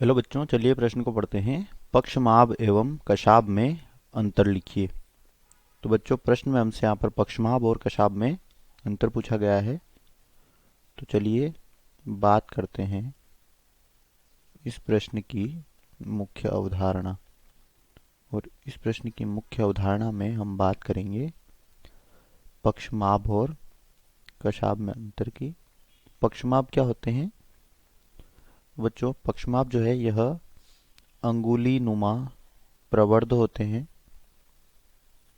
Hello बच्चों, चलिए प्रश्न को पढ़ते हैं। पक्षमाभ एवं कशाभ में अंतर लिखिए। तो बच्चों, प्रश्न में हमसे यहाँ पर पक्षमाभ और कशाभ में अंतर पूछा गया है। तो चलिए बात करते हैं इस प्रश्न की मुख्य अवधारणा। और इस प्रश्न की मुख्य अवधारणा में हम बात करेंगे पक्षमाभ और कशाभ में अंतर की। पक्षमाभ क्या होते हैं बच्चों? पक्षमाभ जो है यह अंगुली नुमा प्रवर्ध होते हैं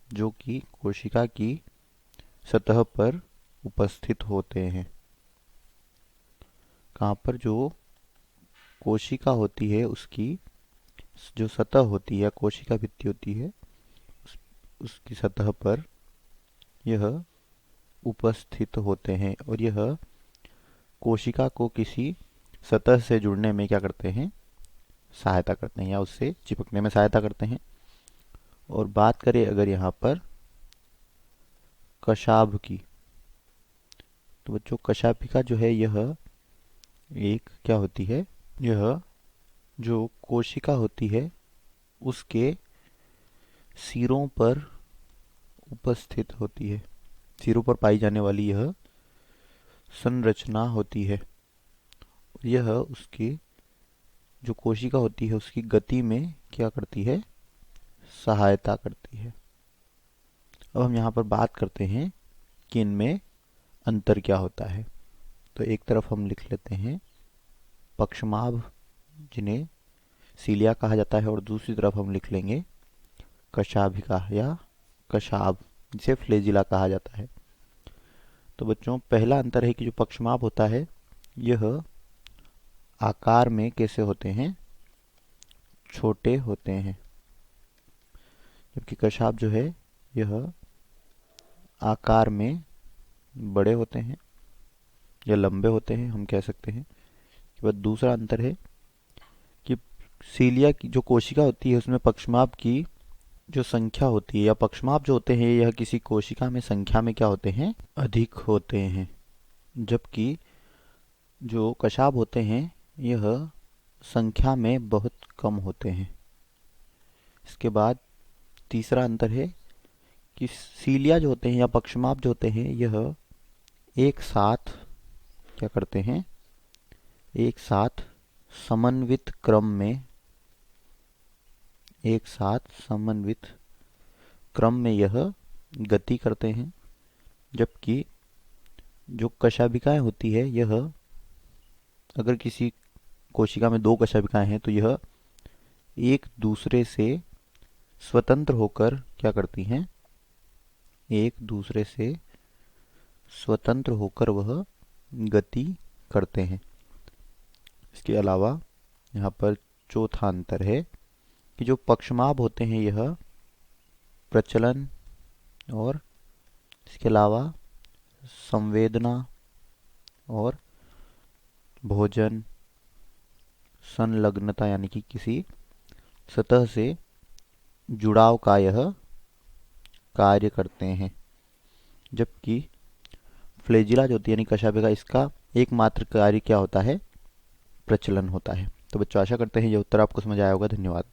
जो कि कोशिका की सतह पर उपस्थित होते हैं। कहाँ पर? जो कोशिका होती है उसकी जो सतह होती है, कोशिका भित्ति होती है, उसकी सतह पर यह उपस्थित होते हैं और यह कोशिका को किसी सतह से जुड़ने में क्या करते हैं? सहायता करते हैं या उससे चिपकने में सहायता करते हैं। और बात करें अगर यहाँ पर कशाभ की, तो बच्चों कशाभिका जो है यह एक क्या होती है? यह जो कोशिका होती है उसके सिरों पर उपस्थित होती है। सिरों पर पाई जाने वाली यह संरचना होती है। यह उसकी जो कोशिका होती है उसकी गति में क्या करती है? सहायता करती है। अब हम यहाँ पर बात करते हैं कि इनमें अंतर क्या होता है। तो एक तरफ हम लिख लेते हैं पक्षमाभ, जिन्हें सीलिया कहा जाता है, और दूसरी तरफ हम लिख लेंगे कशाभिका या कशाभ, जिसे फ्लेजिला कहा जाता है। तो बच्चों, पहला अंतर है कि जो पक्षमाभ होता है यह आकार में कैसे होते हैं? छोटे होते हैं। जबकि कशाभ जो है यह आकार में बड़े होते हैं या लंबे होते हैं, हम कह सकते हैं। के बाद दूसरा अंतर है कि सीलिया की जो कोशिका होती है उसमें पक्षमाभ की जो संख्या होती है या पक्षमाभ जो होते हैं यह किसी कोशिका में संख्या में क्या होते हैं? अधिक होते हैं। जबकि जो कशाभ होते हैं यह संख्या में बहुत कम होते हैं। इसके बाद तीसरा अंतर है कि सीलिया जो होते हैं या पक्षमाभ जो होते हैं यह एक साथ क्या करते हैं? एक साथ समन्वित क्रम में एक साथ समन्वित क्रम में यह गति करते हैं। जबकि जो कशाभिकाएं होती है यह अगर किसी कोशिका में दो कशाभिकाएं हैं तो यह एक दूसरे से स्वतंत्र होकर क्या करती हैं? एक दूसरे से स्वतंत्र होकर वह गति करते हैं। इसके अलावा यहाँ पर चौथा अंतर है कि जो पक्षमाभ होते हैं यह प्रचलन और इसके अलावा संवेदना और भोजन संलग्नता यानी कि किसी सतह से जुड़ाव का यह कार्य करते हैं। जबकि फ्लेजिला जो होती है यानी कशाभिका, इसका एकमात्र कार्य क्या होता है? प्रचलन होता है। तो बच्चों, आशा करते हैं ये उत्तर आपको समझ आया होगा। धन्यवाद।